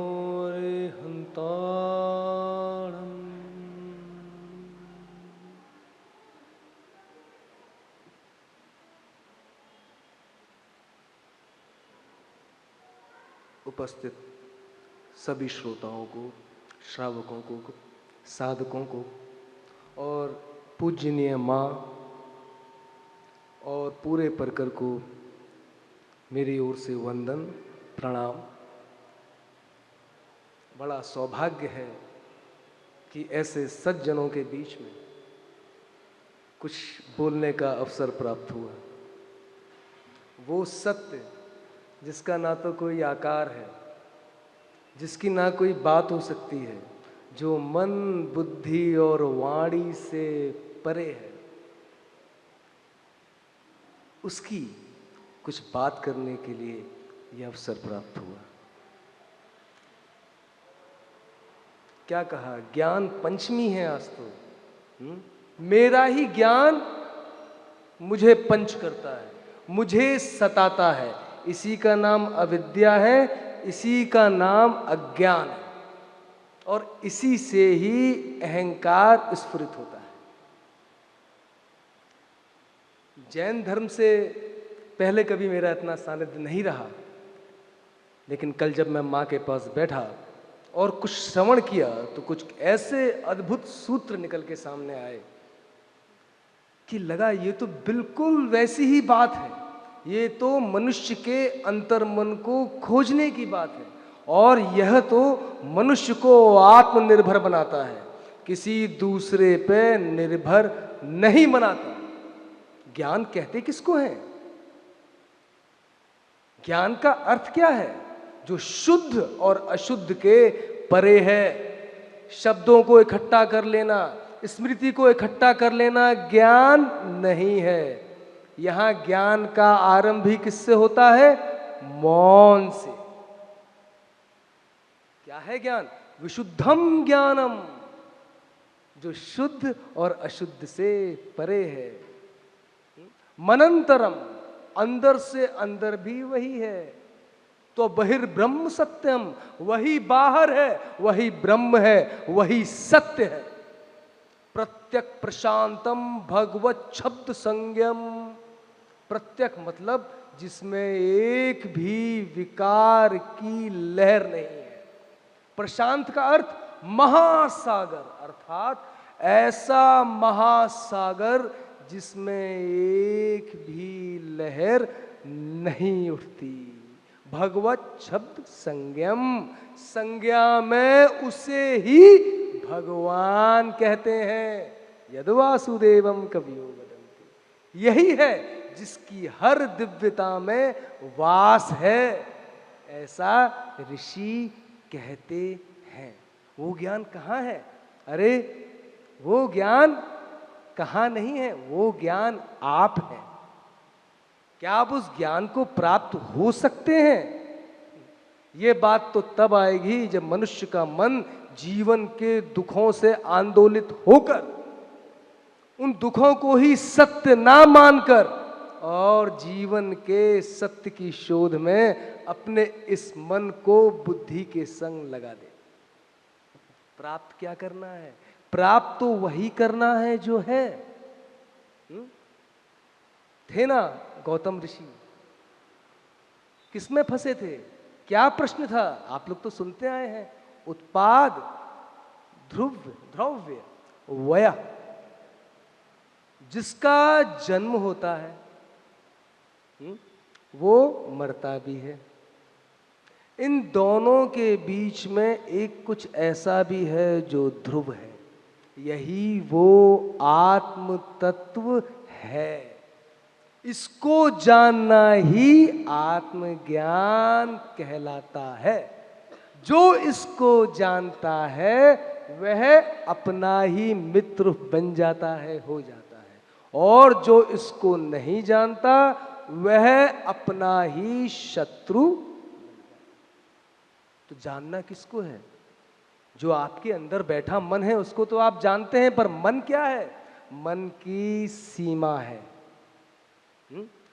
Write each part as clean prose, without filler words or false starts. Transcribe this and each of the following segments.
विघ्नोऽरिहन्तारम्। उपस्थित सभी श्रोताओं को, श्रावकों को, साधकों को और पूजनीय माँ और पूरे परिकर को मेरी ओर से वंदन प्रणाम। बड़ा सौभाग्य है कि ऐसे सज्जनों के बीच में कुछ बोलने का अवसर प्राप्त हुआ। वो सत्य जिसका ना तो कोई आकार है, जिसकी ना कोई बात हो सकती है, जो मन, बुद्धि और वाणी से परे है, उसकी कुछ बात करने के लिए यह अवसर प्राप्त हुआ। क्या कहा, ज्ञान पंचमी है आज तो। मेरा ही ज्ञान मुझे पंच करता है, मुझे सताता है। इसी का नाम अविद्या है, इसी का नाम अज्ञान है, और इसी से ही अहंकार स्फुरित होता है। जैन धर्म से पहले कभी मेरा इतना सानिध्य नहीं रहा, लेकिन कल जब मैं माँ के पास बैठा और कुछ श्रवण किया तो कुछ ऐसे अद्भुत सूत्र निकल के सामने आए कि लगा ये तो बिल्कुल वैसी ही बात है। ये तो मनुष्य के अंतर्मन को खोजने की बात है, और यह तो मनुष्य को आत्मनिर्भर बनाता है, किसी दूसरे पे निर्भर नहीं बनाता। ज्ञान कहते किसको है? ज्ञान का अर्थ क्या है? जो शुद्ध और अशुद्ध के परे है। शब्दों को इकट्ठा कर लेना, स्मृति को इकट्ठा कर लेना ज्ञान नहीं है। यहां ज्ञान का आरंभ भी किससे होता है? मौन से। क्या है ज्ञान? विशुद्धम ज्ञानम, जो शुद्ध और अशुद्ध से परे है। मनंतरम, अंदर से अंदर भी वही है। तो बहिर्ब्रह्म सत्यम, वही बाहर है, वही ब्रह्म है, वही सत्य है। प्रत्यक प्रशांतम भगवत शब्द संज्ञम। प्रत्यक मतलब जिसमें एक भी विकार की लहर नहीं है। प्रशांत का अर्थ महासागर, अर्थात ऐसा महासागर जिसमें एक भी लहर नहीं उठती। भगवत शब्द संज्ञम, संज्ञा में उसे ही भगवान कहते हैं। यद्वासुदेवम कवियो वदन्ति। यही है जिसकी हर दिव्यता में वास है, ऐसा ऋषि कहते हैं। वो ज्ञान कहाँ है? अरे वो ज्ञान कहाँ नहीं है, वो ज्ञान आप है। क्या आप उस ज्ञान को प्राप्त हो सकते हैं? ये बात तो तब आएगी जब मनुष्य का मन जीवन के दुखों से आंदोलित होकर उन दुखों को ही सत्य ना मानकर और जीवन के सत्य की शोध में अपने इस मन को बुद्धि के संग लगा दे। प्राप्त क्या करना है? प्राप्त तो वही करना है जो है। थे ना गौतम ऋषि, किसमें फंसे थे? क्या प्रश्न था? आप लोग तो सुनते आए हैं। उत्पाद, ध्रुव्य, द्रव्य, वय। जिसका जन्म होता है वो मरता भी है। इन दोनों के बीच में एक कुछ ऐसा भी है जो ध्रुव है। यही वो आत्म तत्व है। इसको जानना ही आत्मज्ञान कहलाता है। जो इसको जानता है वह अपना ही मित्र बन जाता है, हो जाता है, और जो इसको नहीं जानता वह अपना ही शत्रु। तो जानना किसको है? जो आपके अंदर बैठा मन है उसको तो आप जानते हैं, पर मन क्या है? मन की सीमा है।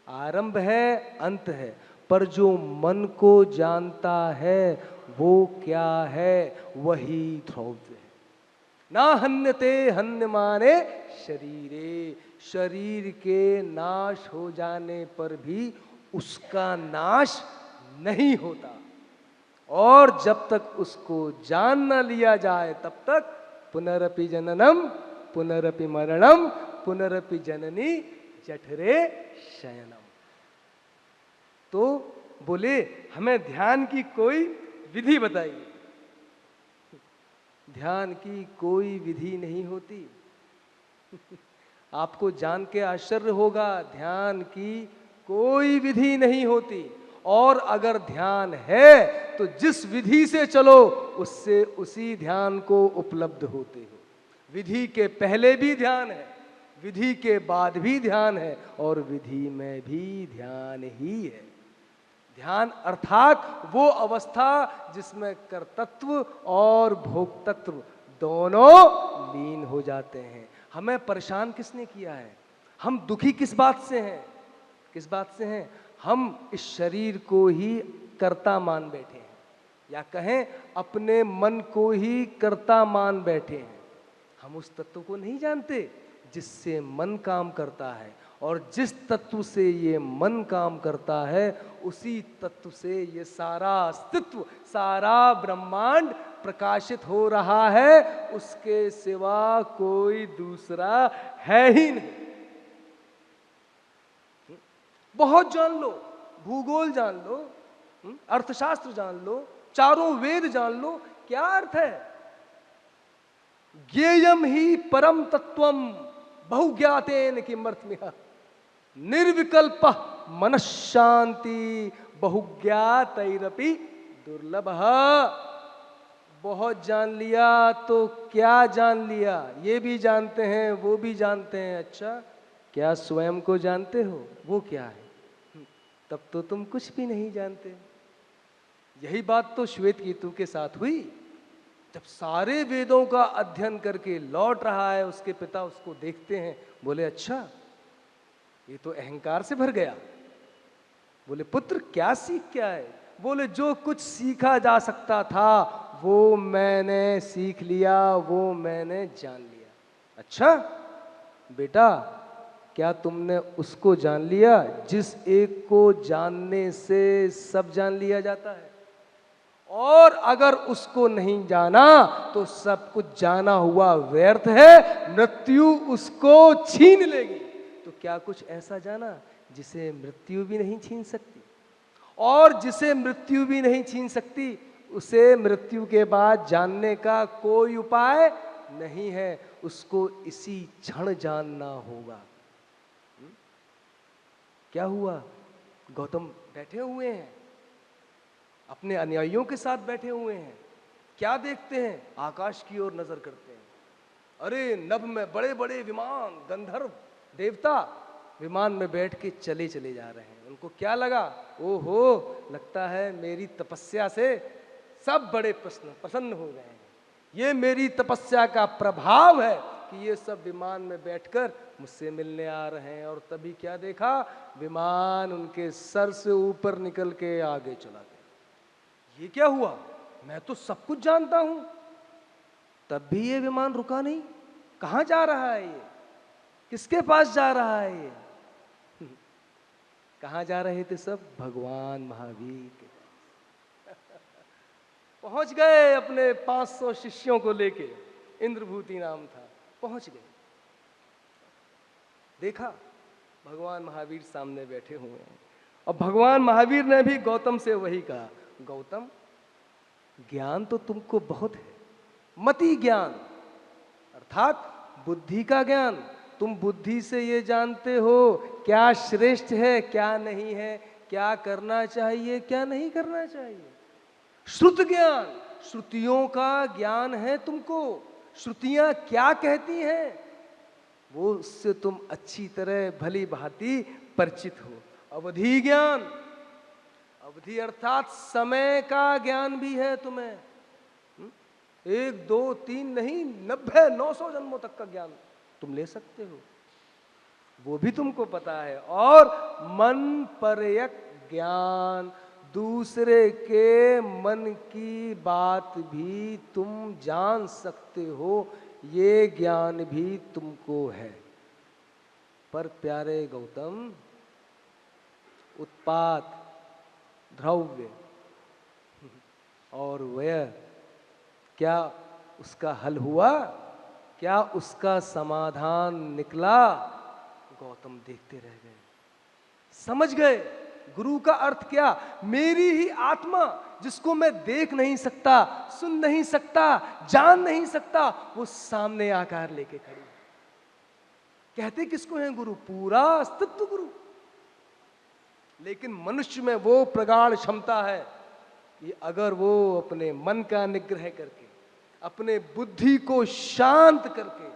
आरंभ है, अंत है। पर जो मन को जानता है वो क्या है, वही द्रव्य है। ना हन्यते हन्यमाने शरीरे, शरीर के नाश हो जाने पर भी उसका नाश नहीं होता, और जब तक उसको जान न लिया जाए तब तक पुनरपि जननम पुनरपि मरणम पुनरपि जननी जठरे शयनम। तो बोले हमें ध्यान की कोई विधि बताइए। ध्यान की कोई विधि नहीं होती। आपको जान के आश्चर्य होगा, ध्यान की कोई विधि नहीं होती, और अगर ध्यान है तो जिस विधि से चलो उससे उसी ध्यान को उपलब्ध होते हो। विधि के पहले भी ध्यान है, विधि के बाद भी ध्यान है, और विधि में भी ध्यान ही है। ध्यान अर्थात वो अवस्था जिसमें कर्तृत्व और भोक्तृत्व दोनों लीन हो जाते हैं। हमें परेशान किसने किया है? हम दुखी किस बात से हैं? किस बात से हैं? हम इस शरीर को ही कर्ता मान बैठे हैं, या कहें अपने मन को ही कर्ता मान बैठे हैं। हम उस तत्व को नहीं जानते जिससे मन काम करता है, और जिस तत्व से ये मन काम करता है उसी तत्व से ये सारा अस्तित्व, सारा ब्रह्मांड प्रकाशित हो रहा है। उसके सिवा कोई दूसरा है ही नहीं। बहुत जान लो, भूगोल जान लो, अर्थशास्त्र जान लो, चारों वेद जान लो, क्या अर्थ है? ज्ञेयम ही परम तत्वम बहुज्ञातेन किमर्थमिह निर्विकल्प मनश्शांति बहुज्ञातैरपि दुर्लभ। बहुत जान लिया तो क्या जान लिया? ये भी जानते हैं, वो भी जानते हैं। अच्छा, क्या स्वयं को जानते हो? वो क्या है? तब तो तुम कुछ भी नहीं जानते। यही बात तो श्वेत केतु के साथ हुई। जब सारे वेदों का अध्ययन करके लौट रहा है, उसके पिता उसको देखते हैं, बोले अच्छा ये तो अहंकार से भर गया। बोले पुत्र क्या सीख क्या है? बोले जो कुछ सीखा जा सकता था वो मैंने सीख लिया, वो मैंने जान लिया। अच्छा बेटा, क्या तुमने उसको जान लिया जिस एक को जानने से सब जान लिया जाता है? और अगर उसको नहीं जाना तो सब कुछ जाना हुआ व्यर्थ है, मृत्यु उसको छीन लेगी। तो क्या कुछ ऐसा जाना जिसे मृत्यु भी नहीं छीन सकती? और जिसे मृत्यु भी नहीं छीन सकती उसे मृत्यु के बाद जानने का कोई उपाय नहीं है, उसको इसी क्षण जानना होगा। क्या हुआ? गौतम बैठे हुए हैं, अपने अनुयायियों के साथ बैठे हुए हैं। क्या देखते हैं? आकाश की ओर नजर करते हैं। अरे नभ में बड़े बड़े विमान, गंधर्व देवता विमान में बैठ के चले चले जा रहे हैं। उनको क्या लगा? ओहो, लगता है मेरी तपस्या से सब बड़े प्रसन्न हो गए हैं। ये मेरी तपस्या का प्रभाव है कि ये सब विमान में बैठकर मुझसे मिलने आ रहे हैं। और तभी क्या देखा? विमान उनके सर से ऊपर निकल के आगे चला गया। ये क्या हुआ? मैं तो सब कुछ जानता हूं। तब भी ये विमान रुका नहीं। कहां जा रहा है ये? किसके पास जा रहा है ये? कहां जा रहे थे सब? भगवान महावीर के पास। पहुंच गए अपने 500 शिष्यों को लेके, इंद्रभूति नाम था। पहुंच गए, देखा भगवान महावीर सामने बैठे हुए हैं। और भगवान महावीर ने भी गौतम से वही कहा, गौतम ज्ञान तो तुमको बहुत है, मति ज्ञान अर्थात बुद्धि का ज्ञान। तुम बुद्धि से ये जानते हो क्या श्रेष्ठ है क्या नहीं है, क्या करना चाहिए क्या नहीं करना चाहिए। श्रुत ज्ञान, श्रुतियों का ज्ञान है तुमको। श्रुतियां क्या कहती हैं वो उससे तुम अच्छी तरह भली भांति परिचित हो। अवधि ज्ञान, अवधि अर्थात समय का ज्ञान भी है तुम्हें। 1 2 3 नहीं, 90 900 जन्मों तक का ज्ञान तुम ले सकते हो, वो भी तुमको पता है। और मन परयक ज्ञान, दूसरे के मन की बात भी तुम जान सकते हो, ये ज्ञान भी तुमको है। पर प्यारे गौतम, उत्पात, द्रव्य और व्यय, क्या उसका हल हुआ? क्या उसका समाधान निकला? गौतम देखते रह गए, समझ गए गुरु का अर्थ क्या। मेरी ही आत्मा, जिसको मैं देख नहीं सकता, सुन नहीं सकता, जान नहीं सकता, वो सामने आकार लेके खड़ी है। कहते किसको हैं गुरु? पूरा अस्तित्व गुरु। लेकिन मनुष्य में वो प्रगाढ़ क्षमता है कि अगर वो अपने मन का निग्रह करके, अपने बुद्धि को शांत करके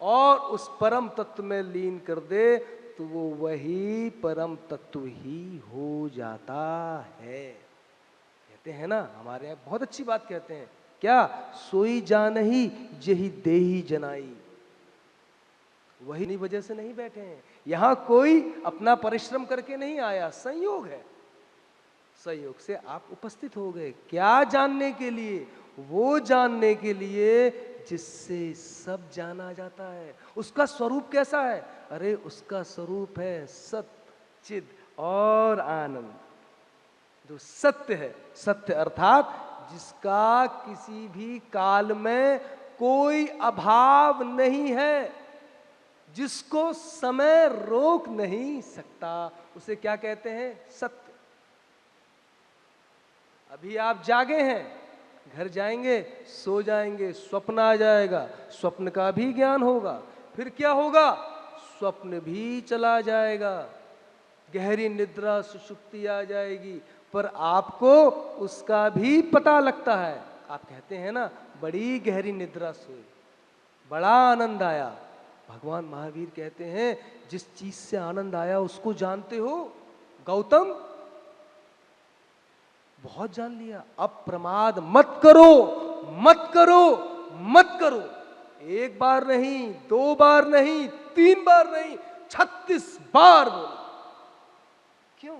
और उस परम तत्व में लीन कर दे, तो वो वही परम तत्व ही हो जाता है। कहते हैं ना, हमारे यहाँ बहुत अच्छी बात कहते हैं, क्या? सोई जानही जेहि देहि जनाई। वही वजह से नहीं बैठे हैं यहां, कोई अपना परिश्रम करके नहीं आया, संयोग है। संयोग से आप उपस्थित हो गए। क्या जानने के लिए? वो जानने के लिए जिससे सब जाना जाता है। उसका स्वरूप कैसा है? अरे उसका स्वरूप है सत्य, चिद और आनंद। जो सत्य है, सत्य अर्थात जिसका किसी भी काल में कोई अभाव नहीं है, जिसको समय रोक नहीं सकता, उसे क्या कहते हैं? सत्य। अभी आप जागे हैं, घर जाएंगे, सो जाएंगे, स्वप्न आ जाएगा, स्वप्न का भी ज्ञान होगा। फिर क्या होगा? स्वप्न भी चला जाएगा, गहरी निद्रा सुषुप्ति आ जाएगी, पर आपको उसका भी पता लगता है। आप कहते हैं ना, बड़ी गहरी निद्रा सोई, बड़ा आनंद आया। भगवान महावीर कहते हैं, जिस चीज से आनंद आया उसको जानते हो गौतम? बहुत जान लिया। अब प्रमाद मत करो, मत करो, मत करो। एक बार नहीं, दो बार नहीं, 3 बार नहीं, 36 बार बोलो। क्यों?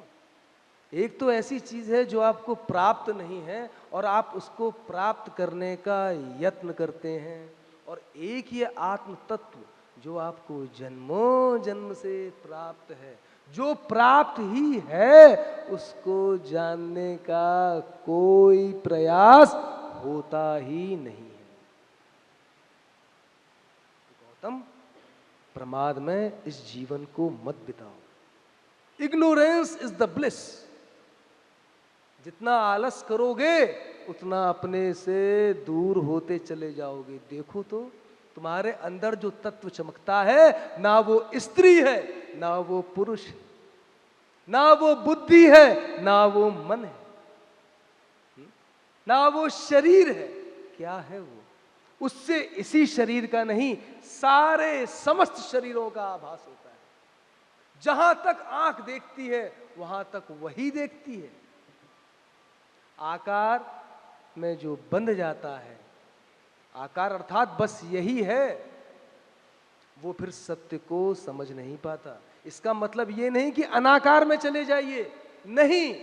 एक तो ऐसी चीज है जो आपको प्राप्त नहीं है और आप उसको प्राप्त करने का यत्न करते हैं, और एक ये आत्म तत्व जो आपको जन्मों जन्म से प्राप्त है, जो प्राप्त ही है, उसको जानने का कोई प्रयास होता ही नहीं है। गौतम, प्रमाद में इस जीवन को मत बिताओ। Ignorance is the bliss. जितना आलस करोगे उतना अपने से दूर होते चले जाओगे। देखो तो तुम्हारे अंदर जो तत्व चमकता है, ना वो स्त्री है, ना वो पुरुष है, ना वो बुद्धि है, ना वो मन है, ना वो शरीर है। क्या है वो? उससे इसी शरीर का नहीं, सारे समस्त शरीरों का आभास होता है। जहां तक आंख देखती है वहां तक वही देखती है। आकार में जो बंध जाता है, आकार अर्थात बस यही है, वो फिर सत्य को समझ नहीं पाता। इसका मतलब ये नहीं कि अनाकार में चले जाइए, नहीं,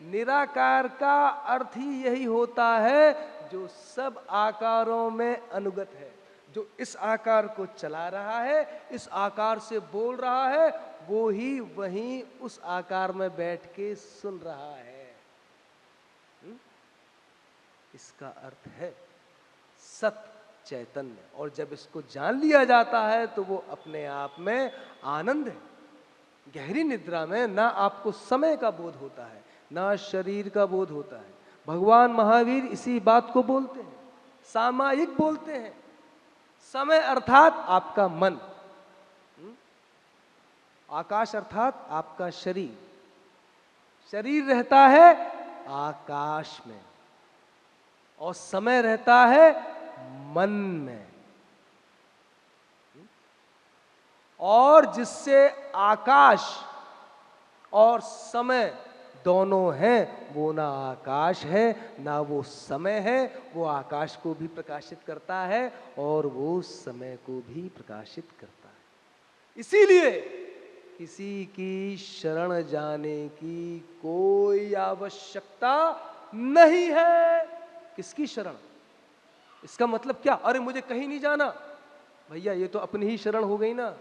निराकार का अर्थ ही यही होता है जो सब आकारों में अनुगत है, जो इस आकार को चला रहा है, इस आकार से बोल रहा है, वो ही वहीं उस आकार में बैठ के सुन रहा है। इसका अर्थ है सत चैतन्य। और जब इसको जान लिया जाता है तो वो अपने आप में आनंद है। गहरी निद्रा में ना आपको समय का बोध होता है, ना शरीर का बोध होता है। भगवान महावीर इसी बात को बोलते हैं, सामायिक बोलते हैं। समय अर्थात आपका मन, आकाश अर्थात आपका शरीर। शरीर रहता है आकाश में और समय रहता है मन में। और जिससे आकाश और समय दोनों हैं, वो ना आकाश है ना वो समय है। वो आकाश को भी प्रकाशित करता है और वो समय को भी प्रकाशित करता है। इसीलिए किसी की शरण जाने की कोई आवश्यकता नहीं है। किसकी शरण? इसका मतलब क्या? अरे मुझे कहीं नहीं जाना। भैया ये तो अपनी ही शरण हो गई ना।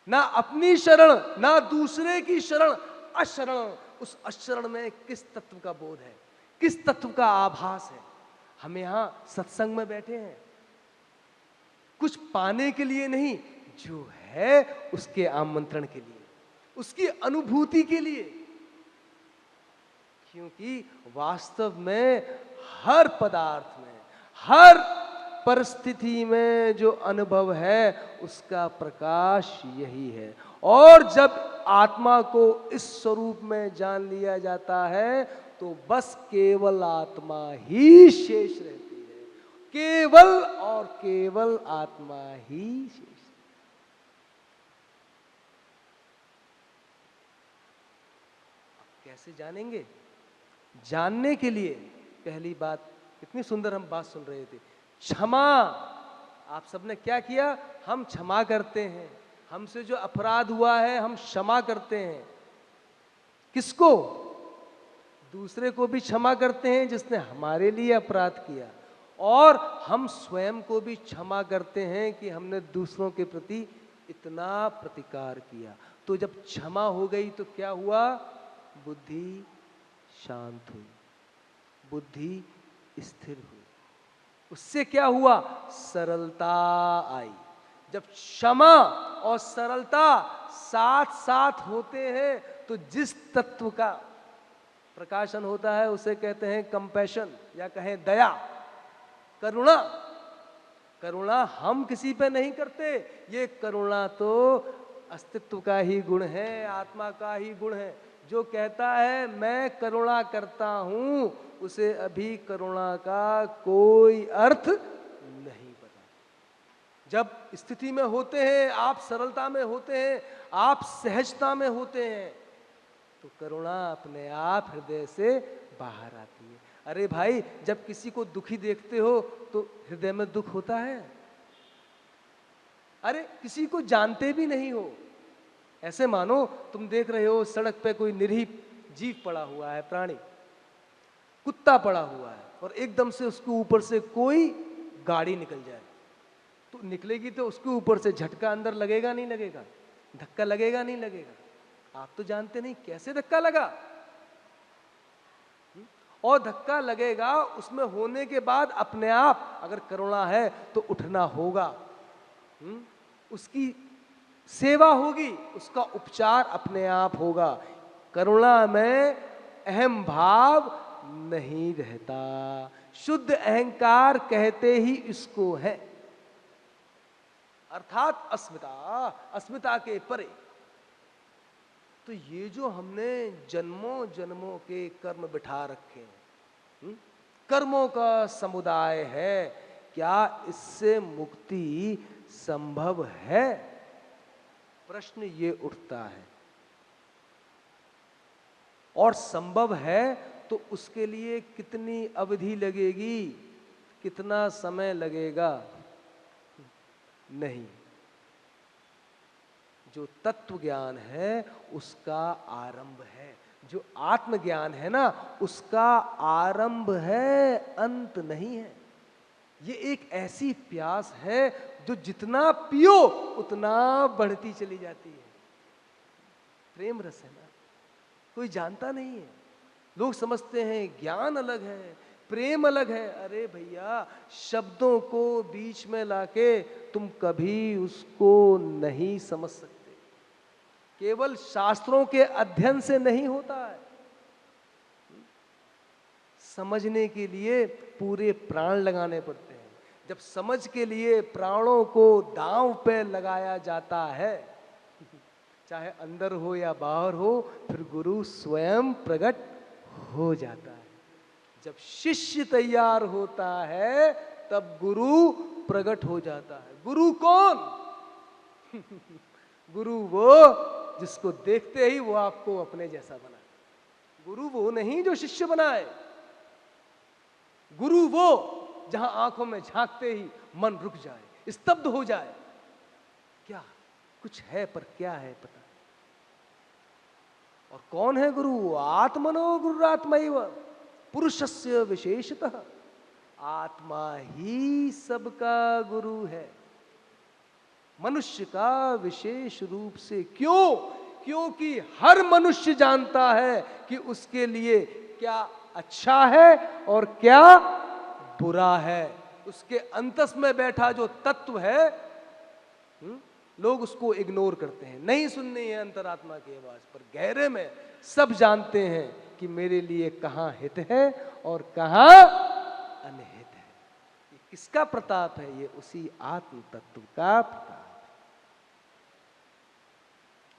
ना अपनी शरण, ना दूसरे की शरण, अशरण। उस अशरण में किस तत्व का बोध है, किस तत्व का आभास है? हम यहां सत्संग में बैठे हैं कुछ पाने के लिए नहीं, जो है उसके आमंत्रण के लिए, उसकी अनुभूति के लिए। क्योंकि वास्तव में हर पदार्थ में, हर परिस्थिति में जो अनुभव है उसका प्रकाश यही है। और जब आत्मा को इस स्वरूप में जान लिया जाता है तो बस केवल आत्मा ही शेष रहती है, केवल और केवल आत्मा ही शेष। कैसे जानेंगे? जानने के लिए पहली बात, कितनी सुंदर हम बात सुन रहे थे, क्षमा। आप सबने क्या किया? हम क्षमा करते हैं। हमसे जो अपराध हुआ है हम क्षमा करते हैं। किसको? दूसरे को भी क्षमा करते हैं जिसने हमारे लिए अपराध किया, और हम स्वयं को भी क्षमा करते हैं कि हमने दूसरों के प्रति इतना प्रतिकार किया। तो जब क्षमा हो गई तो क्या हुआ? बुद्धि शांत हुई, बुद्धि स्थिर हुई। उससे क्या हुआ? सरलता आई। जब क्षमा और सरलता साथ साथ होते हैं तो जिस तत्व का प्रकाशन होता है उसे कहते हैं कंपैशन, या कहें दया, करुणा। करुणा हम किसी पे नहीं करते, ये करुणा तो अस्तित्व का ही गुण है, आत्मा का ही गुण है। जो कहता है मैं करुणा करता हूं उसे अभी करुणा का कोई अर्थ नहीं पता। जब स्थिति में होते हैं, आप सरलता में होते हैं, आप सहजता में होते हैं, तो करुणा अपने आप हृदय से बाहर आती है। अरे भाई, जब किसी को दुखी देखते हो तो हृदय में दुख होता है? अरे किसी को जानते भी नहीं हो, ऐसे मानो तुम देख रहे हो सड़क पे कोई निरीह जीव पड़ा हुआ है, प्राणी, कुत्ता पड़ा हुआ है, और एकदम से उसके ऊपर से कोई गाड़ी निकल जाए, तो निकलेगी तो उसके ऊपर से झटका अंदर लगेगा नहीं लगेगा? धक्का लगेगा नहीं लगेगा? आप तो जानते नहीं कैसे धक्का लगा, और धक्का लगेगा, उसमें होने के बाद अपने आप अगर करुणा है तो उठना होगा, उसकी सेवा होगी, उसका उपचार अपने आप होगा। करुणा में अहम भाव नहीं रहता, शुद्ध अहंकार कहते ही इसको है, अर्थात अस्मिता, अस्मिता के परे। तो ये जो हमने जन्मों जन्मों के कर्म बिठा रखे हैं, कर्मों का समुदाय है, क्या इससे मुक्ति संभव है? प्रश्न ये उठता है। और संभव है तो उसके लिए कितनी अवधि लगेगी, कितना समय लगेगा? नहीं, जो तत्व ज्ञान है उसका आरंभ है, जो आत्मज्ञान है ना उसका आरंभ है, अंत नहीं है। ये एक ऐसी प्यास है जो जितना पियो उतना बढ़ती चली जाती है। प्रेम रस है ना, कोई जानता नहीं है। लोग समझते हैं ज्ञान अलग है, प्रेम अलग है। अरे भैया, शब्दों को बीच में लाके तुम कभी उसको नहीं समझ सकते। केवल शास्त्रों के अध्ययन से नहीं होता है, समझने के लिए पूरे प्राण लगाने पड़ते हैं। जब समझ के लिए प्राणों को दांव पे लगाया जाता है, चाहे अंदर हो या बाहर हो, फिर गुरु स्वयं प्रकट हो जाता है। जब शिष्य तैयार होता है तब गुरु प्रकट हो जाता है। गुरु कौन? गुरु वो जिसको देखते ही वो आपको अपने जैसा बनाए। गुरु वो नहीं जो शिष्य बनाए, गुरु वो जहां आंखों में झांकते ही मन रुक जाए, स्तब्ध हो जाए। क्या कुछ है पर क्या है पता। और कौन है गुरु? आत्मनो गुरुरात्मैव पुरुषस्य विशेषतः। आत्मा ही सबका गुरु है, मनुष्य का विशेष रूप से। क्यों? क्योंकि हर मनुष्य जानता है कि उसके लिए क्या अच्छा है और क्या बुरा है। उसके अंतस में बैठा जो तत्व है, लोग उसको इग्नोर करते हैं, नहीं सुननी है अंतरात्मा की आवाज, पर गहरे में सब जानते हैं कि मेरे लिए कहां हित है और कहां अनहित है। ये किसका प्रताप है? ये उसी आत्म तत्व का प्रताप।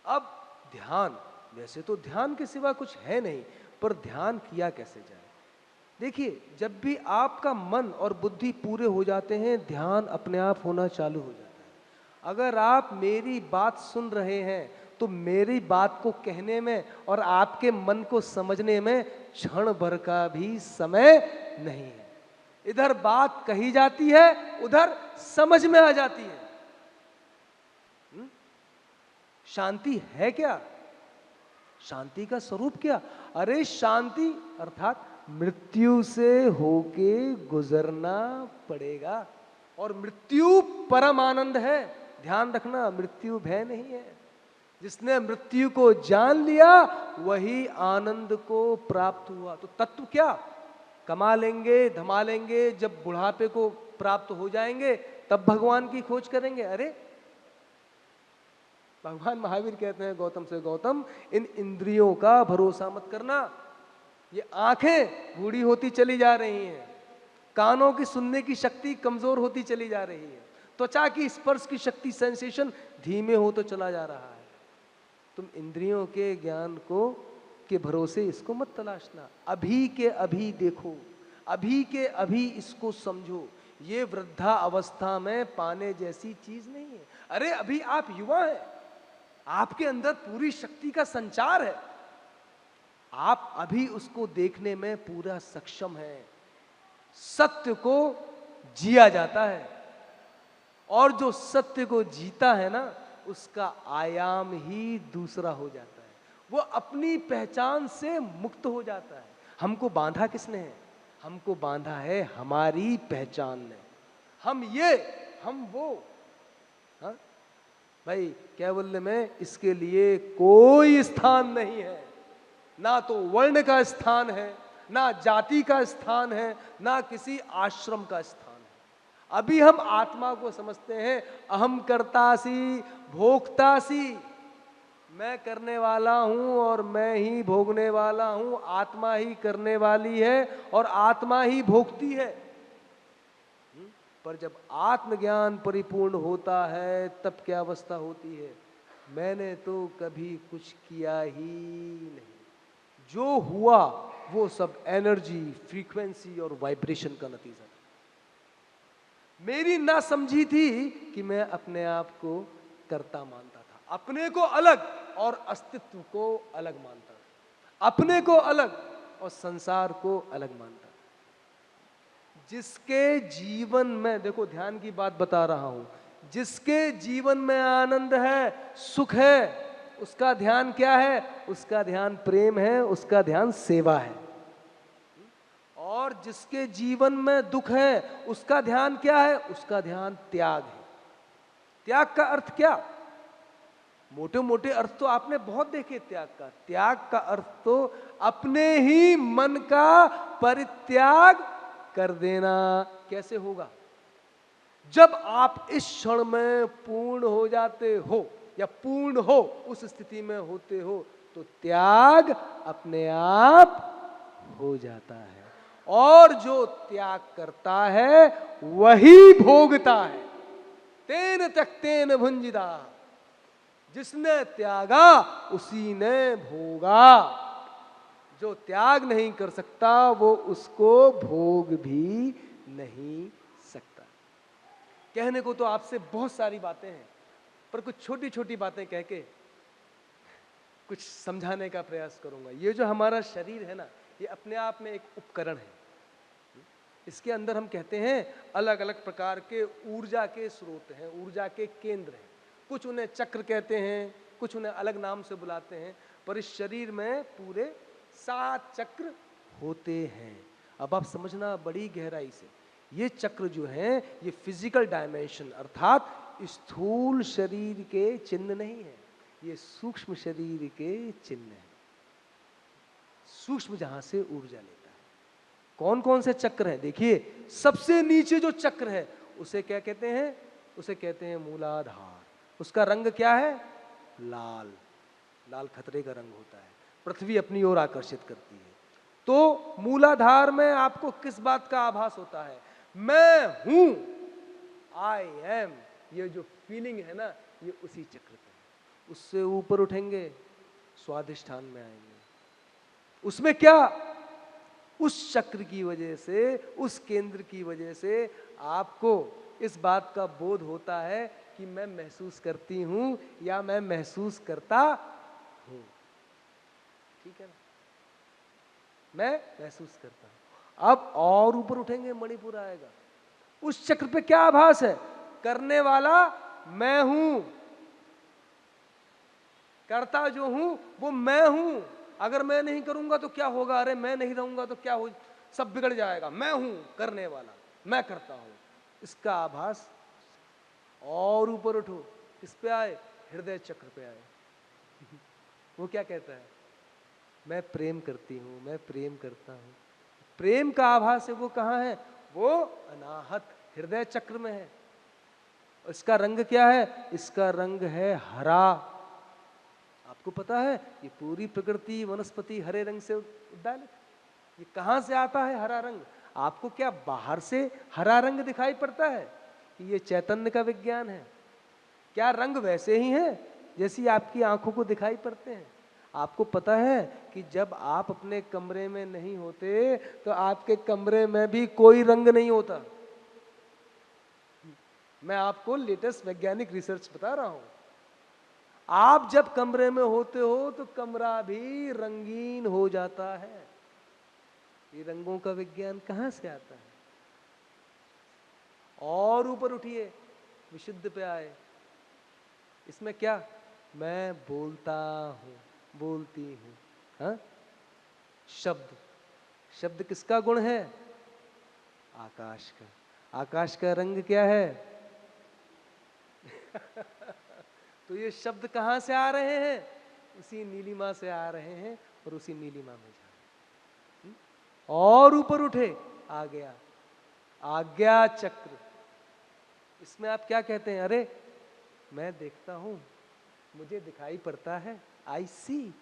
अब ध्यान, वैसे तो ध्यान के सिवा कुछ है नहीं, पर ध्यान किया कैसे जाए? देखिए, जब भी आपका मन और बुद्धि पूरे हो जाते हैं, ध्यान अपने आप होना चालू हो जाता है। अगर आप मेरी बात सुन रहे हैं तो मेरी बात को कहने में और आपके मन को समझने में क्षण भर का भी समय नहीं है। इधर बात कही जाती है, उधर समझ में आ जाती है। शांति है क्या? शांति का स्वरूप क्या? अरे शांति अर्थात मृत्यु से होके गुजरना पड़ेगा, और मृत्यु परम आनंद है। ध्यान रखना, मृत्यु भय नहीं है। जिसने मृत्यु को जान लिया वही आनंद को प्राप्त हुआ। तो तत्व क्या? कमा लेंगे, धमा लेंगे, जब बुढ़ापे को प्राप्त हो जाएंगे तब भगवान की खोज करेंगे। अरे भगवान महावीर कहते हैं गौतम से, गौतम इन इंद्रियों का भरोसा मत करना। ये आंखें बूढ़ी होती चली जा रही हैं, कानों की सुनने की शक्ति कमजोर होती चली जा रही है, त्वचा की स्पर्श की शक्ति सेंसेशन धीमे हो तो चला जा रहा है। तुम इंद्रियों के ज्ञान को के भरोसे इसको मत तलाशना। अभी के अभी देखो, अभी के अभी इसको समझो। ये वृद्धा अवस्था में पाने जैसी चीज नहीं है। अरे अभी आप युवा हैं, आपके अंदर पूरी शक्ति का संचार है, आप अभी उसको देखने में पूरा सक्षम हैं। सत्य को जिया जाता है, और जो सत्य को जीता है ना, उसका आयाम ही दूसरा हो जाता है। वो अपनी पहचान से मुक्त हो जाता है। हमको बांधा किसने है? हमको बांधा है हमारी पहचान ने। हम ये, हम वो। हाँ भाई, कैवल्य में इसके लिए कोई स्थान नहीं है। ना तो वर्ण का स्थान है, ना जाति का स्थान है, ना किसी आश्रम का स्थान है। अभी हम आत्मा को समझते हैं अहम कर्तासी भोक्तासी, मैं करने वाला हूं और मैं ही भोगने वाला हूं। आत्मा ही करने वाली है और आत्मा ही भोगती है। पर जब आत्मज्ञान परिपूर्ण होता है तब क्या अवस्था होती है? मैंने तो कभी कुछ किया ही नहीं, जो हुआ वो सब एनर्जी, फ्रीक्वेंसी और वाइब्रेशन का नतीजा था। मेरी ना समझी थी कि मैं अपने आप को कर्ता मानता था, अपने को अलग और अस्तित्व को अलग मानता था, अपने को अलग और संसार को अलग मानता था। जिसके जीवन में, देखो ध्यान की बात बता रहा हूं, जिसके जीवन में आनंद है, सुख है, उसका ध्यान क्या है? उसका ध्यान प्रेम है, उसका ध्यान सेवा है। और जिसके जीवन में दुख है, उसका ध्यान क्या है? उसका ध्यान त्याग है। त्याग का अर्थ क्या? मोटे मोटे अर्थ तो आपने बहुत देखे त्याग का। त्याग का अर्थ तो अपने ही मन का परित्याग कर देना। कैसे होगा? जब आप इस क्षण में पूर्ण हो जाते हो या पूर्ण हो, उस स्थिति में होते हो, तो त्याग अपने आप हो जाता है। और जो त्याग करता है वही भोगता है। तेन त्यक्तेन भुंजिता, जिसने त्यागा उसी ने भोगा। जो त्याग नहीं कर सकता वो उसको भोग भी नहीं सकता। कहने को तो आपसे बहुत सारी बातें हैं, पर कुछ छोटी छोटी बातें कह के कुछ समझाने का प्रयास करूंगा। ये जो हमारा शरीर है ना, ये अपने आप में एक उपकरण है। इसके अंदर हम कहते हैं अलग अलग प्रकार के ऊर्जा के स्रोत हैं, ऊर्जा के केंद्र हैं। कुछ उन्हें चक्र कहते हैं, कुछ उन्हें अलग नाम से बुलाते हैं, पर इस शरीर में पूरे 7 चक्र होते हैं। अब आप समझना बड़ी गहराई से, ये चक्र जो हैं ये फिजिकल डायमेंशन अर्थात स्थूल शरीर के चिन्ह नहीं है, ये सूक्ष्म शरीर के चिन्ह है। सूक्ष्म जहां से ऊर्जा लेता है। कौन कौन से चक्र हैं? देखिए, सबसे नीचे जो चक्र है उसे क्या कहते हैं? उसे कहते हैं मूलाधार। उसका रंग क्या है? लाल। लाल खतरे का रंग होता है, पृथ्वी अपनी ओर आकर्षित करती है। तो मूलाधार में आपको किस बात का आभास होता है? मैं हूं, आई एम, ये जो फीलिंग है ना, ये उसी चक्र पे है। उससे ऊपर उठेंगे, स्वाधिष्ठान में आएंगे। उसमें क्या? उस चक्र की वजह से, उस केंद्र की वजह से आपको इस बात का बोध होता है कि मैं महसूस करती हूं या मैं महसूस करता हूं। ठीक है ना? मैं महसूस करता हूं। अब और ऊपर उठेंगे, मणिपुर आएगा। उस चक्र पे क्या आभास है? करने वाला मैं हूं, करता जो हूं वो मैं हूं। अगर मैं नहीं करूंगा तो क्या होगा? अरे मैं नहीं रहूंगा तो क्या हो, सब बिगड़ जाएगा। मैं हूं करने वाला, मैं करता हूं, इसका आभास। और ऊपर उठो, किस पे आए? हृदय चक्र पे आए। वो क्या कहता है? मैं प्रेम करती हूं, मैं प्रेम करता हूं। प्रेम का आभास है वो कहां है? वो अनाहत हृदय चक्र में है। इसका रंग क्या है? इसका रंग है हरा। आपको पता है ये पूरी प्रकृति वनस्पति हरे रंग से उद्दालित। ये कहां से आता है हरा रंग? आपको क्या बाहर से हरा रंग दिखाई पड़ता है? ये चैतन्य का विज्ञान है। क्या रंग वैसे ही हैं जैसी आपकी आंखों को दिखाई पड़ते हैं? आपको पता है कि जब आप अपने कमरे में नहीं होते तो आपके कमरे में भी कोई रंग नहीं होता। मैं आपको लेटेस्ट वैज्ञानिक रिसर्च बता रहा हूं। आप जब कमरे में होते हो तो कमरा भी रंगीन हो जाता है। ये रंगों का विज्ञान कहां से आता है? और ऊपर उठिए, विशुद्ध पे आए। इसमें क्या? मैं बोलता हूं, बोलती हूं। हाँ? शब्द। शब्द किसका गुण है? आकाश का। आकाश का रंग क्या है? तो ये शब्द कहां से आ रहे हैं? उसी नीलिमा से आ रहे हैं और उसी नीलिमा में जा रहे हैं। और ऊपर उठे, आ गया आज्ञा चक्र। इसमें आप क्या कहते हैं? अरे मैं देखता हूं, मुझे दिखाई पड़ता है, आई सी।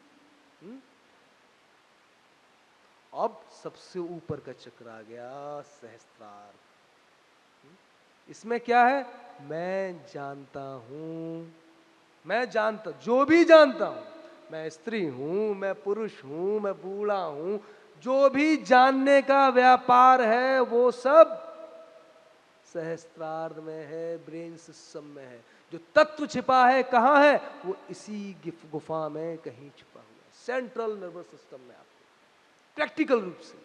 अब सबसे ऊपर का चक्र आ गया, सहस्त्रार। इसमें क्या है? मैं जानता हूं, मैं जानता, जो भी जानता हूं, मैं स्त्री हूं, मैं पुरुष हूं, मैं बूढ़ा हूं, जो भी जानने का व्यापार है वो सब सहस्त्रार्ध में है, ब्रेन सिस्टम में है। जो तत्व छिपा है कहां है? वो इसी गुफा में कहीं छुपा हुआ है, सेंट्रल नर्वस सिस्टम में। आपको प्रैक्टिकल रूप से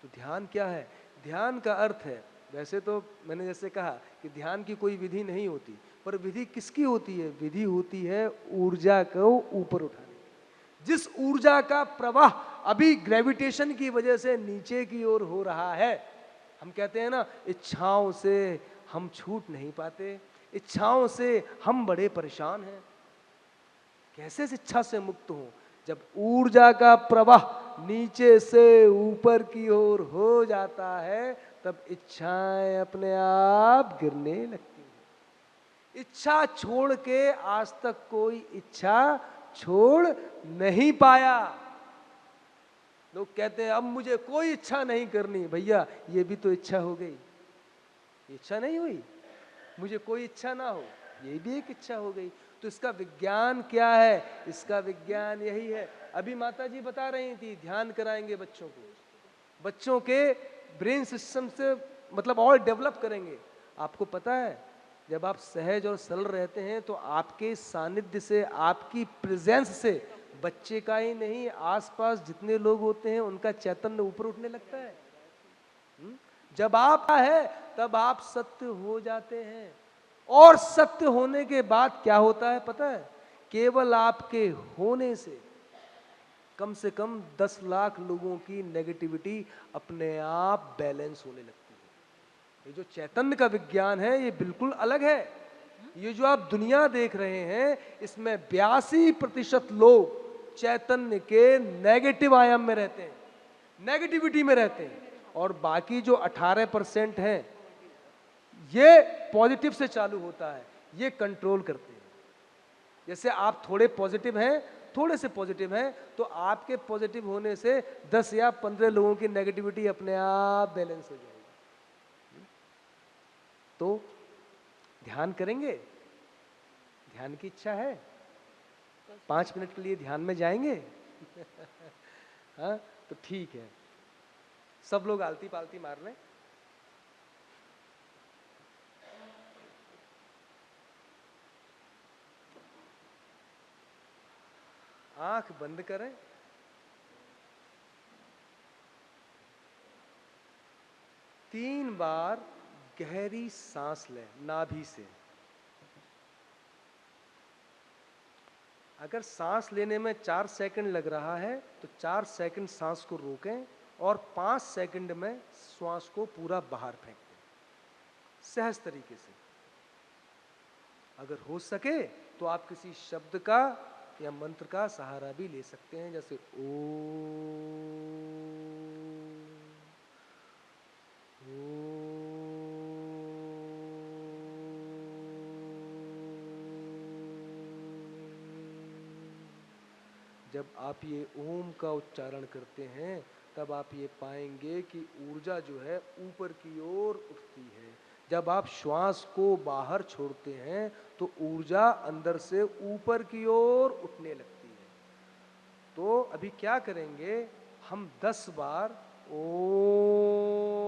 तो ध्यान क्या है? ध्यान का अर्थ है, वैसे तो मैंने जैसे कहा कि ध्यान की कोई विधि नहीं होती, पर विधि किसकी होती है? विधि होती है ऊर्जा को ऊपर उठाने की। जिस ऊर्जा का प्रवाह अभी ग्रेविटेशन की वजह से नीचे की ओर हो रहा है, हम कहते हैं ना, इच्छाओं से हम छूट नहीं पाते, इच्छाओं से हम बड़े परेशान हैं। कैसे इस इच्छा से मुक्त हो? जब ऊर्जा का प्रवाह नीचे से ऊपर की ओर हो जाता है, तब इच्छाएं अपने आप गिरने लगती हैं। इच्छा छोड़ के आज तक कोई इच्छा छोड़ नहीं पाया। लोग कहते हैं अब मुझे कोई इच्छा नहीं करनी। भैया ये भी तो इच्छा हो गई, इच्छा नहीं हुई। मुझे कोई इच्छा ना हो, ये भी एक इच्छा हो गई। तो इसका विज्ञान क्या है? इसका विज्ञान यही है। अभी माता जी बता रही थी ध्यान कराएंगे बच्चों को, बच्चों के ब्रेन सिस्टम से मतलब और डेवलप करेंगे। आपको पता है जब आप सहज और सरल रहते हैं तो आपके सानिध्य से, आपकी प्रेजेंस से बच्चे का ही नहीं, आसपास जितने लोग होते हैं उनका चैतन्य ऊपर उठने लगता है। जब आप है तब आप सत्य हो जाते हैं। और सत्य होने के बाद क्या होता है पता है? केवल आपके होने से कम 10 लाख लोगों की नेगेटिविटी अपने आप बैलेंस होने लगती है। ये जो चैतन्य का विज्ञान है ये बिल्कुल अलग है। ये जो आप दुनिया देख रहे हैं इसमें 82% लोग चैतन्य के नेगेटिव आयाम में रहते हैं, नेगेटिविटी में रहते हैं, और बाकी जो 18% हैं ये पॉजिटिव से चालू होता है, ये कंट्रोल करते हैं। जैसे आप थोड़े पॉजिटिव हैं, थोड़े से पॉजिटिव हैं, तो आपके पॉजिटिव होने से 10 या 15 लोगों की नेगेटिविटी अपने आप बैलेंस हो जाएगी। तो ध्यान करेंगे? ध्यान की इच्छा है? 5 मिनट के लिए ध्यान में जाएंगे? हाँ, तो ठीक है। सब लोग आलती पालती मार लें। आंख बंद करें। तीन बार गहरी सांस लें नाभि से। अगर सांस लेने में 4 सेकंड लग रहा है तो 4 सेकंड सांस को रोकें और 5 सेकंड में श्वास को पूरा बाहर फेंक दें, सहज तरीके से। अगर हो सके तो आप किसी शब्द का या मंत्र का सहारा भी ले सकते हैं, जैसे जब आप ये ओम का उच्चारण करते हैं तब आप ये पाएंगे कि ऊर्जा जो है ऊपर की ओर उठती है। जब आप श्वास को बाहर छोड़ते हैं तो ऊर्जा अंदर से ऊपर की ओर उठने लगती है। तो अभी क्या करेंगे, हम 10 बार ओम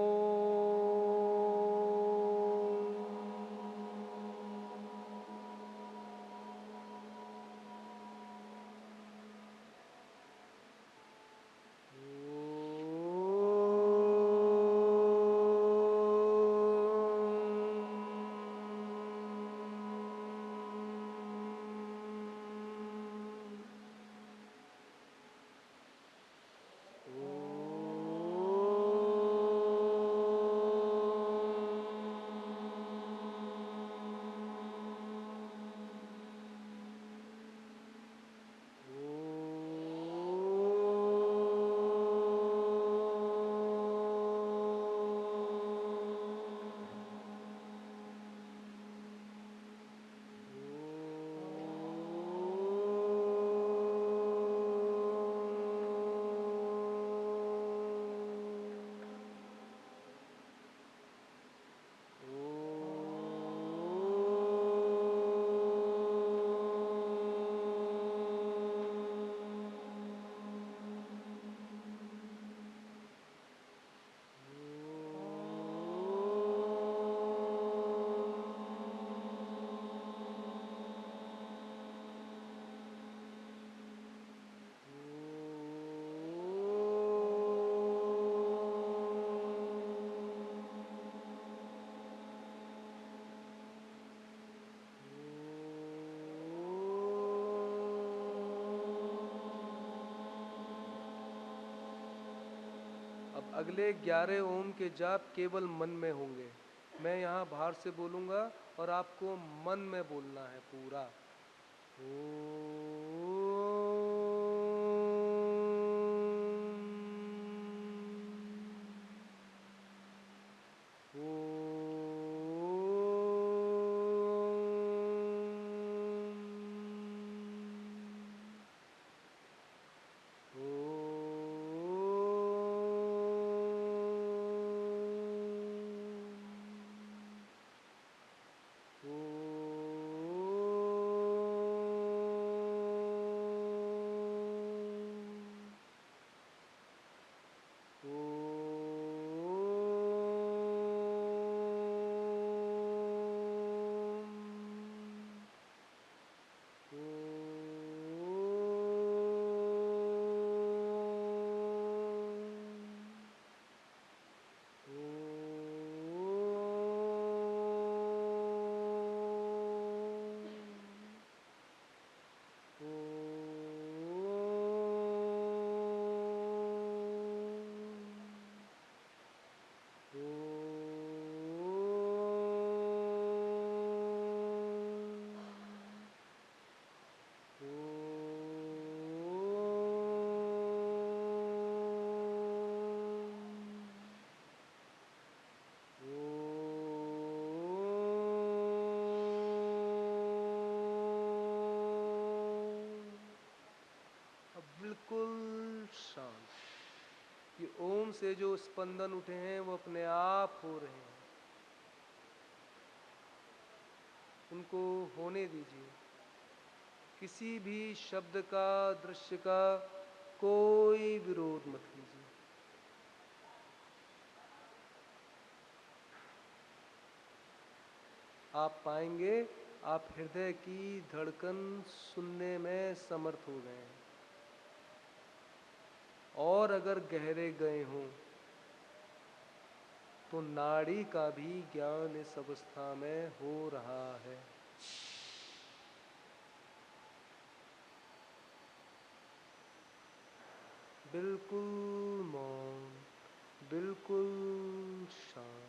अब अगले 11 ओम के जाप केवल मन में होंगे। मैं यहाँ बाहर से बोलूँगा और आपको मन में बोलना है पूरा। बिल्कुल शांत। ये ओम से जो स्पंदन उठे हैं वो अपने आप हो रहे हैं, उनको होने दीजिए। किसी भी शब्द का, दृश्य का कोई विरोध मत कीजिए। आप पाएंगे आप हृदय की धड़कन सुनने में समर्थ हो गए हैं। और अगर गहरे गए हों तो नाड़ी का भी ज्ञान इस अवस्था में हो रहा है। बिल्कुल मौन, बिल्कुल शांत।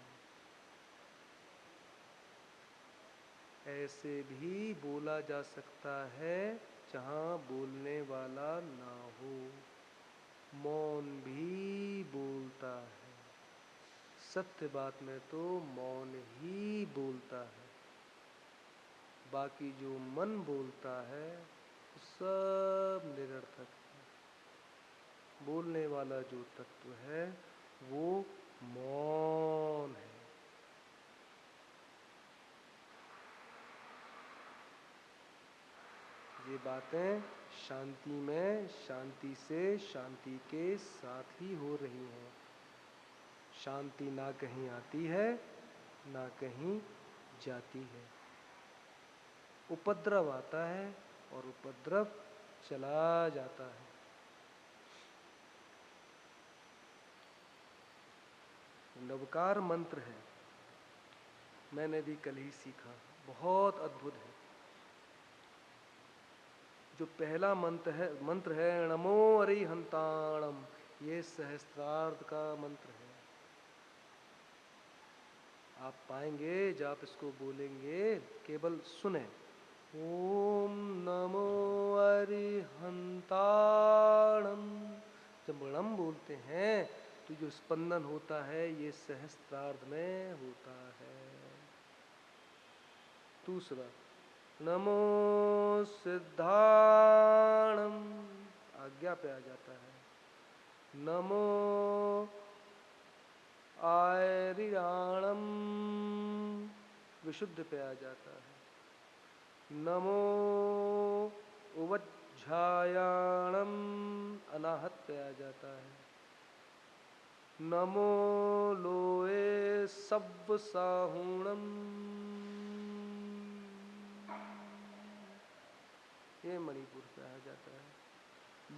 ऐसे भी बोला जा सकता है जहाँ बोलने वाला ना हो। मौन भी बोलता है। सत्य बात में तो मौन ही बोलता है। बाकी जो मन बोलता है वो सब निरर्थक है। बोलने वाला जो तत्व है वो मौन है। ये बातें शांति में, शांति से, शांति के साथ ही हो रही हैं। शांति ना कहीं आती है ना कहीं जाती है। उपद्रव आता है और उपद्रव चला जाता है। नवकार मंत्र है, मैंने भी कल ही सीखा, बहुत अद्भुत है। जो पहला मंत्र है नमो अरिहंताणम, ये सहस्त्रार्थ का मंत्र है। आप पाएंगे जब आप इसको बोलेंगे, केवल सुने, ओम नमो अरिहंताणम। जब णम बोलते हैं तो जो स्पंदन होता है ये सहस्त्रार्थ में होता है। दूसरा, नमो सिद्धाणम, आज्ञा पे आ जाता है। नमो आयरियाणम, विशुद्ध पे आ जाता है। नमो उवज्झायाणम, अनाहत पे आ जाता है। नमो लोए सब्ब साहुणम, ये मणिपुर पे आ जाता है।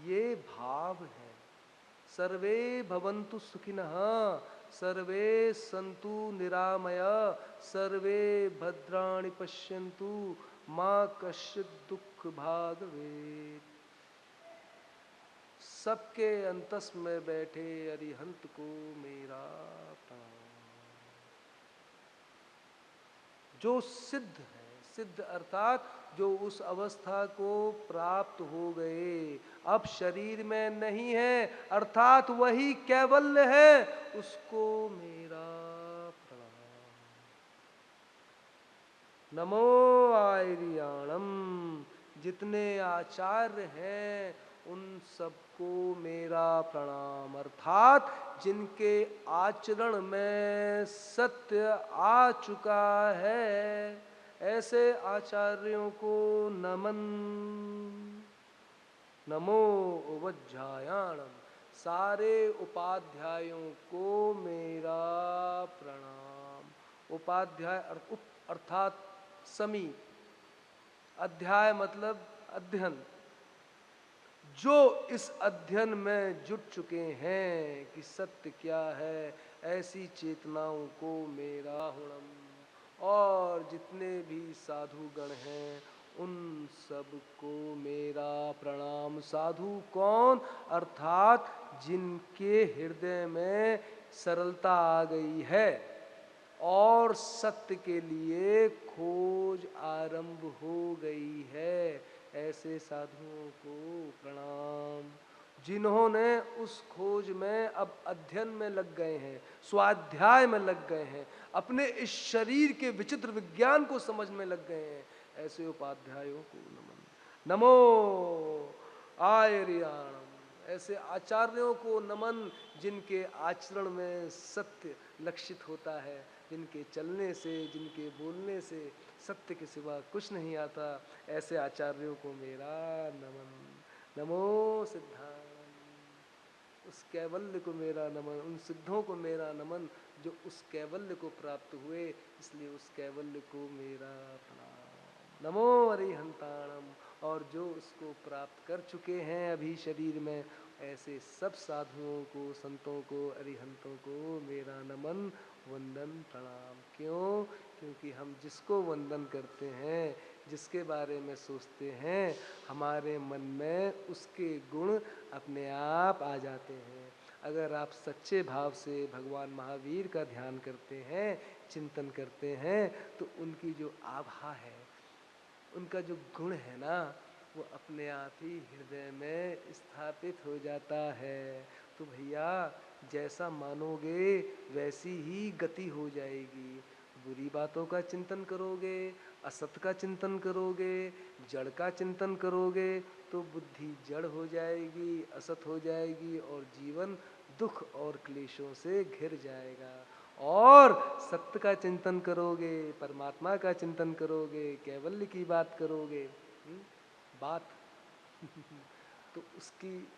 ये भाव है। सर्वे भवन्तु सुखिनः, सर्वे सन्तु निरामय, सर्वे भद्राणि पश्यन्तु, माँ कश्चित् दुःख भाग भवेत्। सबके अंतस में बैठे अरिहंत को मेरा प्रणाम। जो सिद्ध है, सिद्ध अर्थात जो उस अवस्था को प्राप्त हो गए, अब शरीर में नहीं है, अर्थात वही कैवल्य है, उसको मेरा प्रणाम। नमो आयरियाणम, जितने आचार्य हैं उन सबको मेरा प्रणाम, अर्थात जिनके आचरण में सत्य आ चुका है, ऐसे आचार्यों को नमन। नमो उवज्झायाणम, सारे उपाध्यायों को मेरा प्रणाम। उपाध्याय अर्थात समी, अध्याय मतलब अध्ययन। जो इस अध्ययन में जुट चुके हैं कि सत्य क्या है, ऐसी चेतनाओं को मेरा हुणम। और जितने भी साधु गण हैं उन सब को मेरा प्रणाम। साधु कौन? अर्थात जिनके हृदय में सरलता आ गई है और सत्य के लिए खोज आरंभ हो गई है। ऐसे साधुओं को प्रणाम, जिन्होंने उस खोज में अब अध्ययन में लग गए हैं, स्वाध्याय में लग गए हैं, अपने इस शरीर के विचित्र विज्ञान को समझ में लग गए हैं। ऐसे उपाध्यायों को नमन। नमो आर्याणम। ऐसे आचार्यों को नमन, जिनके आचरण में सत्य लक्षित होता है, जिनके चलने से, जिनके बोलने से सत्य के सिवा कुछ नहीं आता। ऐसे आचार्यों को मेरा नमन। नमो सिद्धांत, उस कैवल्य को मेरा नमन, उन सिद्धों को मेरा नमन जो उस कैवल्य को प्राप्त हुए, इसलिए उस कैवल्य को मेरा प्रणाम। नमो अरिहंताणम, और जो उसको प्राप्त कर चुके हैं अभी शरीर में, ऐसे सब साधुओं को, संतों को, अरिहंतों को मेरा नमन, वंदन, प्रणाम। क्यों? क्योंकि हम जिसको वंदन करते हैं, जिसके बारे में सोचते हैं, हमारे मन में उसके गुण अपने आप आ जाते हैं। अगर आप सच्चे भाव से भगवान महावीर का ध्यान करते हैं, चिंतन करते हैं, तो उनकी जो आभा है, उनका जो गुण है ना, वो अपने आप ही हृदय में स्थापित हो जाता है। तो भैया, जैसा मानोगे वैसी ही गति हो जाएगी। बुरी बातों का चिंतन करोगे, असत का चिंतन करोगे, जड़ का चिंतन करोगे, तो बुद्धि जड़ हो जाएगी, असत हो जाएगी, और जीवन दुख और क्लेशों से घिर जाएगा। और सत्य का चिंतन करोगे, परमात्मा का चिंतन करोगे, कैवल्य की बात करोगे, बात तो उसकी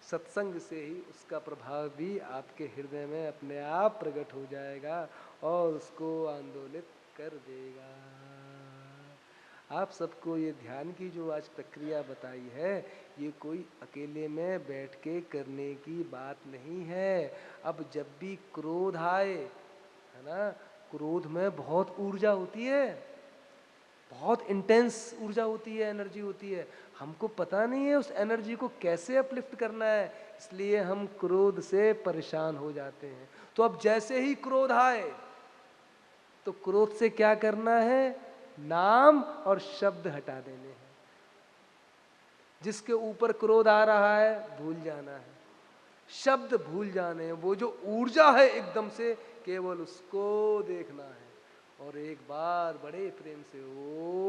सत्संग से ही उसका प्रभाव भी आपके हृदय में अपने आप प्रकट हो जाएगा और उसको आंदोलित कर देगा। आप सबको ये ध्यान की जो आज प्रक्रिया बताई है, ये कोई अकेले में बैठ के करने की बात नहीं है। अब जब भी क्रोध आए, है ना, क्रोध में बहुत ऊर्जा होती है, बहुत इंटेंस ऊर्जा होती है, एनर्जी होती है। हमको पता नहीं है उस एनर्जी को कैसे अपलिफ्ट करना है, इसलिए हम क्रोध से परेशान हो जाते हैं। तो अब जैसे ही क्रोध आए, तो क्रोध से क्या करना है? नाम और शब्द हटा देने हैं। जिसके ऊपर क्रोध आ रहा है, भूल जाना है, शब्द भूल जाने हैं। वो जो ऊर्जा है एकदम से, केवल उसको देखना है। और एक बार बड़े प्रेम से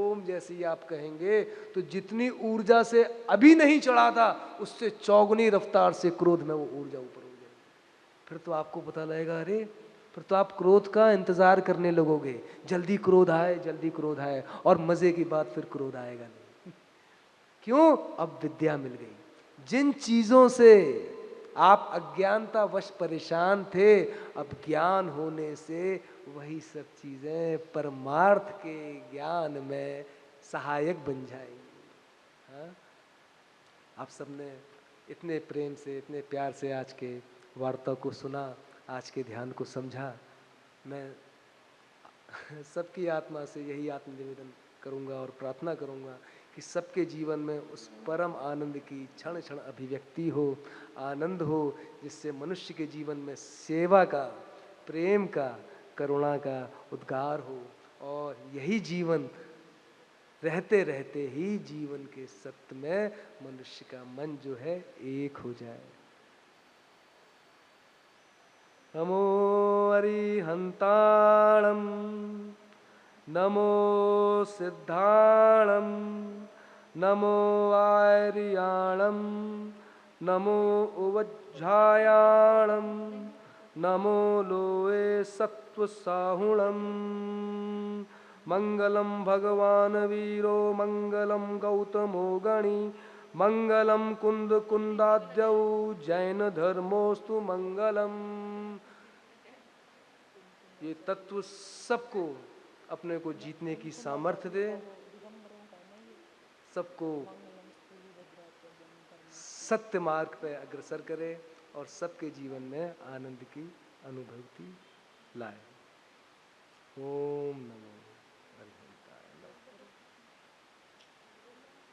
ओम जैसे ही आप कहेंगे, तो जितनी ऊर्जा से अभी नहीं चढ़ा था, उससे चौगुनी रफ्तार से क्रोध में वो ऊर्जा ऊपर हो जाएगी। फिर तो आपको पता लगेगा, अरे फिर तो आप क्रोध का इंतजार करने लगोगे, जल्दी क्रोध आए, जल्दी क्रोध आए, और मजे की बात फिर क्रोध आएगा नहीं। क्यों? अब विद्या मिल गई। जिन चीजों से आप अज्ञानतावश परेशान थे, अब ज्ञान होने से वही सब चीजें परमार्थ के ज्ञान में सहायक बन जाएंगी। हाँ? आप सबने इतने प्रेम से, इतने प्यार से आज के वार्ता को सुना, आज के ध्यान को समझा। मैं सबकी आत्मा से यही आत्मनिवेदन करूंगा और प्रार्थना करूंगा कि सबके जीवन में उस परम आनंद की क्षण क्षण अभिव्यक्ति हो, आनंद हो, जिससे मनुष्य के जीवन में सेवा का, प्रेम का, करुणा का उद्गार हो, और यही जीवन रहते रहते ही जीवन के सत्य में मनुष्य का मन जो है एक हो जाए। नमो अरिहंताणम, नमो सिद्धाणम, नमो आर्याणम, नमो उवज्झायाणम, नमो लोए सत्वसाहुणम। मंगलम भगवान वीरो, मंगलम गौतमो गणी, मंगलम कुंद कुंदाद्यौ, जैन धर्मोस्तु मंगलम। ये तत्व सबको अपने को जीतने की सामर्थ्य दे, सबको सत्य मार्ग पर अग्रसर करे, और सबके जीवन में आनंद की अनुभूति लाए। ओम नमो।